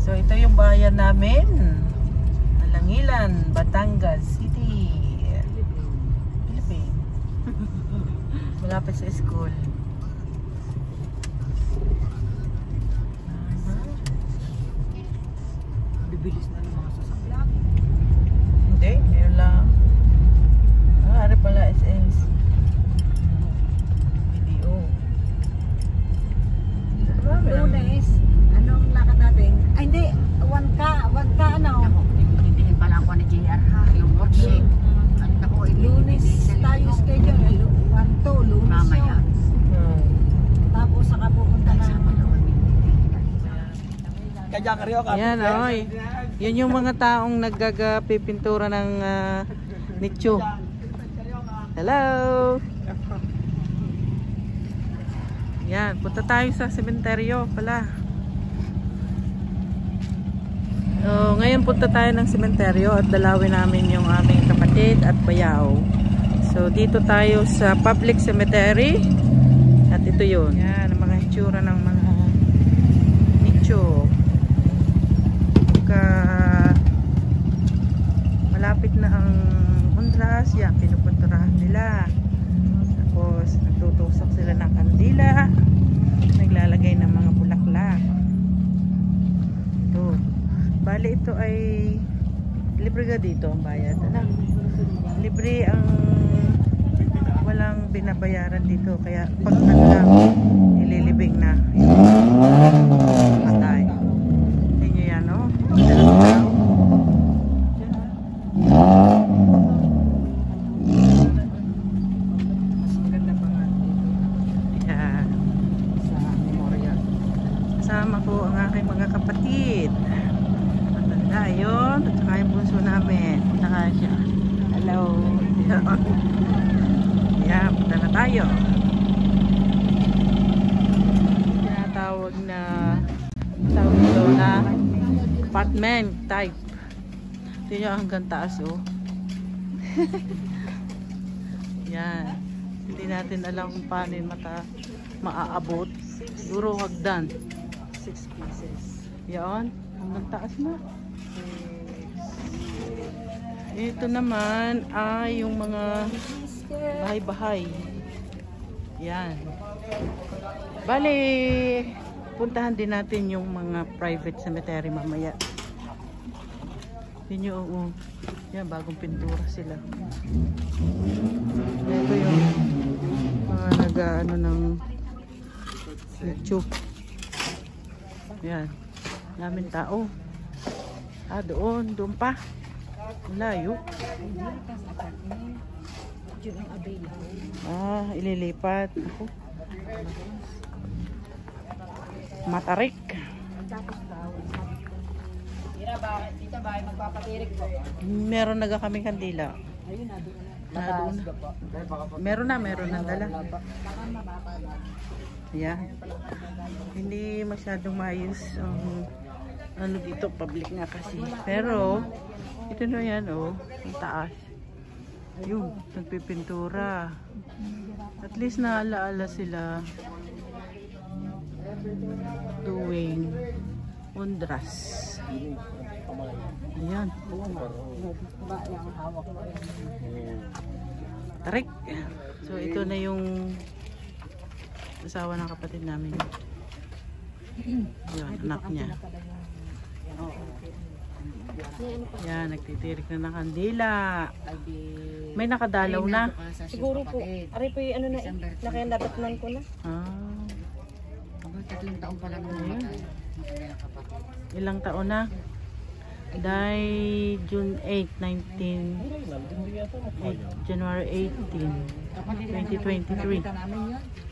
So ito yung bayan namin. Alangilan, Batangas City. Philippine. Malapit sa school. Bibilis na ng mga sasakyan. Hindi, yun lang. Ari pala SS. Video. Lunes, anong lakad natin? Ay hindi, 1K ano? Ako, hindi pala ako na JR ha, yung worksheet. Ako, Lunes tayo schedule, 1-2, Lunes mamaya. yun. Tapos saka pupunta na. Yan, oy. Yun yung mga taong naggagapipintura ng nicho. Hello. Yan, punta tayo sa sementeryo pala. So, ngayon punta tayo ng sementeryo at dalawin namin yung aming kapatid at bayaw. So, dito tayo sa public cemetery. At ito yun. Yan, ang mga hitsura ng mga nicho. Malapit na ang Undras, yan, pinupunturahan nila. Tapos nagtutusok sila ng kandila, naglalagay ng mga bulaklak. Ito, bali ito ay libre ka dito ang bayad, ano? Libre ang walang binabayaran dito, kaya pag lang ililibing na patay. Yan, oh. Mas maganda pa nga dito. Yan. Sa memorial. Kasama ko ang aking mga kapatid. Matanda yun. At saka yung bunso namin. Saka siya. Hello. Yan. Punta na tayo. Tinatawag na ito na apartment type. Ito yung hanggang taas, oh. Yan. Hindi natin alam kung paano yung maaabot. Siguro hagdan. 6 pieces. Yan. Hanggang taas na. Ito naman ay yung mga bahay-bahay. Yan. Bale, puntahan din natin yung mga private cemetery mamaya. Yun yung, yan, bagong pintura sila. Ito yung mga nag-ano ng YouTube. Yan. Daming tao. Doon pa. Layo. Ililipat. Ako. Matarik. Dito ba ay magpapatirik po? Meron na kaming kandila. Ayun Meron na dala. Yeah. Hindi masyadong maayos ang ano dito, public nga kasi. Pero ito na yan, oh, ang taas. Yun, nagpipintura. At least naalaala sila doing Undras. Ayan. Tarik. So ito na yung asawa ng kapatid namin. Yun, anak niya. Yan, nagtitirik na ng kandila. May nakadalaw na. Siguro po. Ari po yung ano na nakayandapatnan ko na. Tatlong taon pa lang namatay. Ilang taon na? Dahil June 8, January 18, 2023.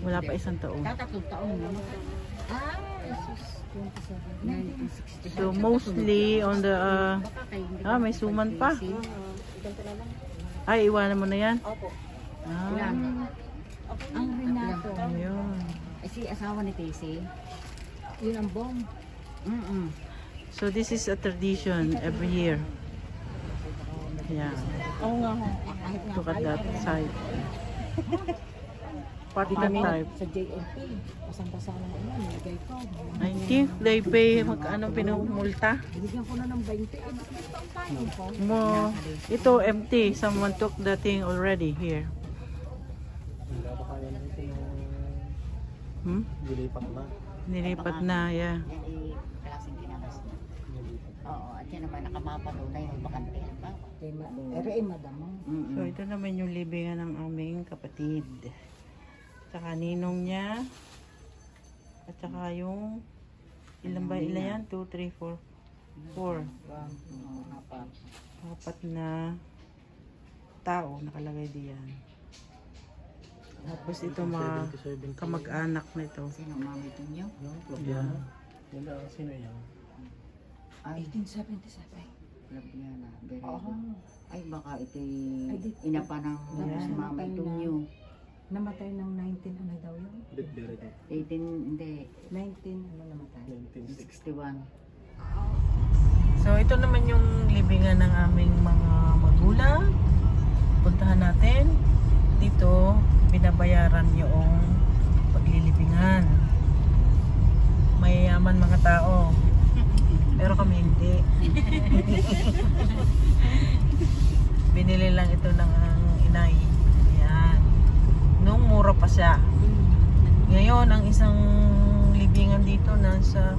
Wala pa isang taon. Tatlong taon naman. So mostly on the may suman pa. Ay, iwanan mo na yan. Opo. Ang Renato. Ayun. Si asawa ni Tessie. Yun ang bomb. So this is a tradition every year. Yeah. Oo nga ho. Look at that side. Particle type. Sa JNP. Pasang-pasa ng nilagay ko. I think they pay magkano pinumulta. Binigyan ko na ng 20. Tayo po. Mo, ito empty. Someone took the thing already here. Dilipat na. Nilipat na, yeah. Yan ay klaseng kinakas na. Oo, at yan naman nakamapa doon na yung bakante. Madamo. So ito naman yung libingan ng aming kapatid. Tsaka ninong niya. At saka yung ilan ba ilan yan? 2, 3, 4. 4. Apat na tao nakalagay diyan. Tapos ito mga kamag-anak nito. Sino mami ito niyo? Yeah. Yan na, sino yan? Ay, 1877. club niya na. Very Oo. good. Ay, baka ito Ay, di- inapa ng Yeah. mama ito niyo. Namatay ng 19 ano daw yun? Bitbiri ko. 18, hindi. 19 ano namatay? 1960. 61. So ito naman yung libingan ng aming mga magulang. Puntahan natin. Dito binabayaran yung paglilibingan. Mayayaman mga tao. Pero kami hindi. Binili lang ito ng inay. Yan. Nung mura pa siya. Ngayon ang isang libingan dito nasa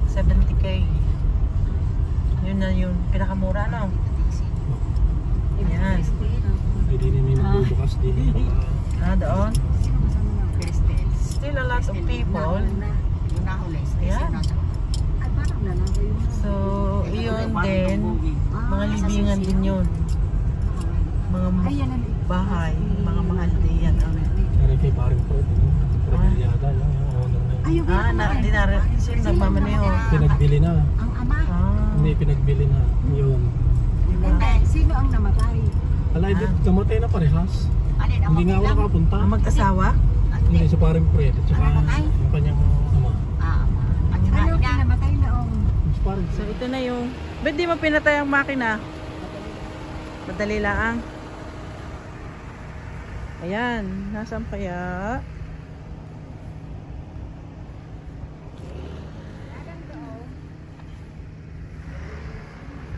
70k. Yun na yung pinakamura, no? Yan. Hindi na may magbubukas din. Doon. Sino kasama niya? Christine. Still a lot of people. Yung nahuli. Ayan. Ay parang nalaga yun. So, iyon din. Mga libingan din yun. Mga Ayan ang bahay. Mga mahal din yan. Pero kay paring pro. Probilyada lang. Yung owner na yun. Hindi na rin. Sino nagmamaneho? Pinagbili na. ang ama. Hindi, pinagbili na. Yun. Hindi. Sino ang namatay? Alay, namatay na parehas. Alin, ang Hindi nga ako mabilang? nakapunta. Mag-asawa? Hindi, sa paring pro. At saka yung kanyang ama. At saka Ano ina. namatay noong? Sa paring So, ito na yung... Ba't di mo pinatay ang makina? Madali lang. Ayan. Nasaan kaya?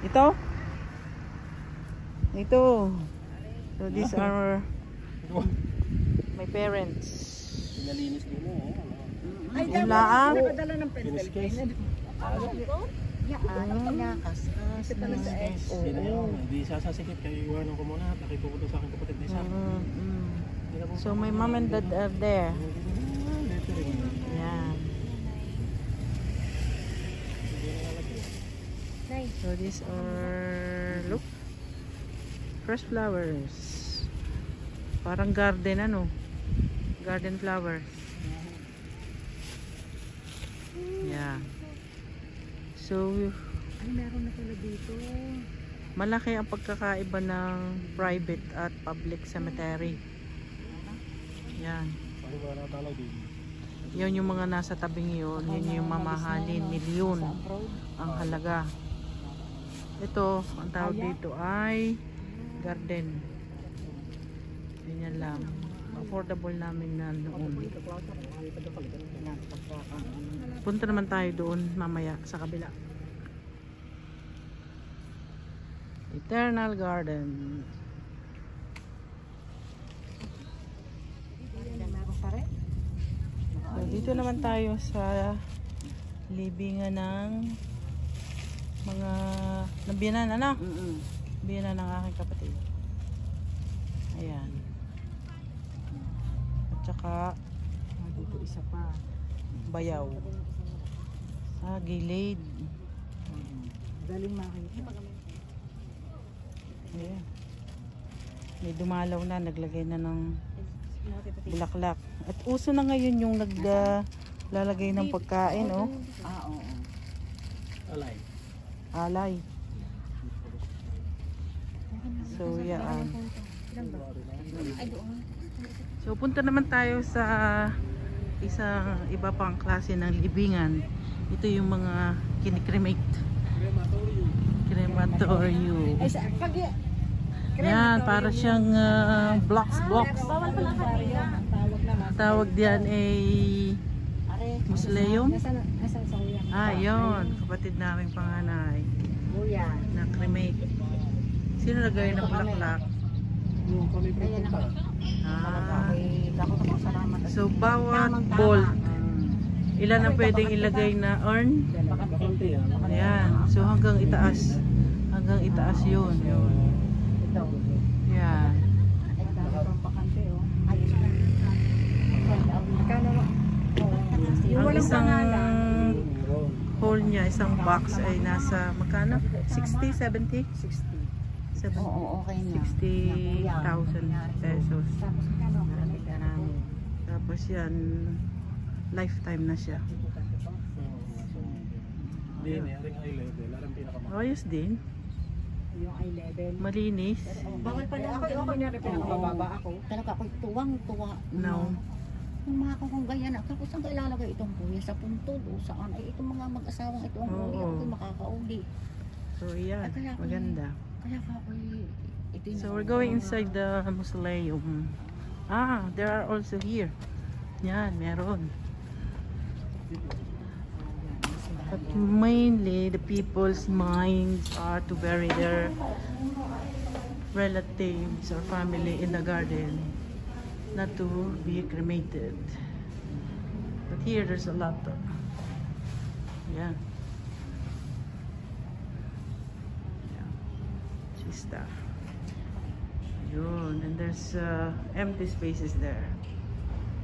Ito? Ito. So, these are my parents. Pinalinis din mo. Ay, Yun lang. nakadala ng pencil. Nakaskas. Hindi na yun. Hindi sasasikip. Kaya iwanan ko muna. Nakipupunta sa akin kapatid na isa. Hindi na po. So, my mom and dad are there. Dito rin. Ayan. So, these are, look, fresh flowers. Parang garden, ano? Garden flowers. Yeah. So, Ay, meron na pala dito. malaki ang pagkakaiba ng private at public cemetery. Yan. Ano ba natalaw din? Yun yung mga nasa tabing yun. Yun yung mamahalin. Milyon ang halaga. Ito, ang tawag dito ay garden. Ganyan lang. Affordable namin na noon. Punta naman tayo doon mamaya sa kabila. Eternal Garden. So, dito naman tayo sa libingan ng mga nabiyanan, ano? Biyanan ng aking kapatid. Ayan. At saka dito isa pa. Bayaw. Sa gilid. Galing makita. Ayan. May dumalaw na, naglagay na ng bulaklak. At uso na ngayon yung naglalagay ng pagkain, oh. Oo. Alay. Alay. So, yan. So, punta naman tayo sa isang iba pang klase ng libingan. Ito yung mga kinikremate. Crematorio. Ay, pag Yan, para siyang blocks. Bawal pala kanina. Ang tawag naman. Tawag diyan ay Mausoleum. Nasaan sa uya? Ah, yun. Kapatid naming panganay Uya. na cremate. Sino nagay ng bulaklak? Yung kami pupunta. Ah. Ako na po salamat. So, bawat bolt, ilan ang pwedeng ilagay na urn? Bakante yan. Ayan. So, hanggang itaas. Hanggang itaas yun. Yun. Ito. Yan. Ang dami pang bakante, oh. Ayos na. Magkano? Yung Ang walang isang pangalan. Meron. hole niya, isang box ay nasa, magkano? 60, 70? 60. Oo, okay na. 60,000 pesos. Tapos magkano? Tapos yan, lifetime na siya. Hindi, mayroong high level. Alam pinakamahal. Ayos din. Yung eye level. Malinis. Bawal pala Ako, kunyari pinakababa ako. Talaga ako'y tuwang-tuwa. No. Yung mga kung ganyan, ako saan ka ilalagay itong kuya? Sa puntod o saan? Ay, itong mga mag-asawang ito ang uli. Oo. Ako'y makakauli. So yan, maganda. Kaya ka ako'y... So we're going inside the mausoleum. Ah, there are also here. Yan, meron. But mainly, the people's minds are to bury their relatives or family in the garden, not to be cremated. But here, there's a lot of, yeah. Stuff. Yun, and there's empty spaces there.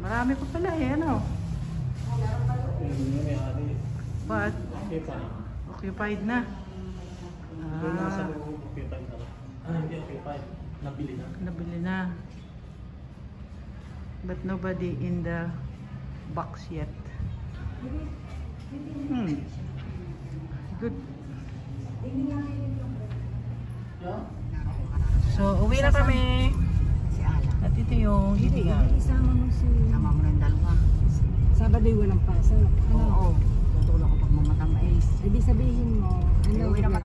Marami pa pala eh, ano? Yung may-ari. But Okay pa. occupied na. Doon nasa Ah, loob, occupied na. Hindi occupied. Nabili na. nabili na. But nobody in the box yet. Good. So, uwi na kami. Si Ala. At ito yung hilingan. Isama mo si... Sama mo ng dalawa. Sabado yung walang pasok. Ano? Oo. Tutulong ko pag mamatang mais. Ibig sabihin mo, ano,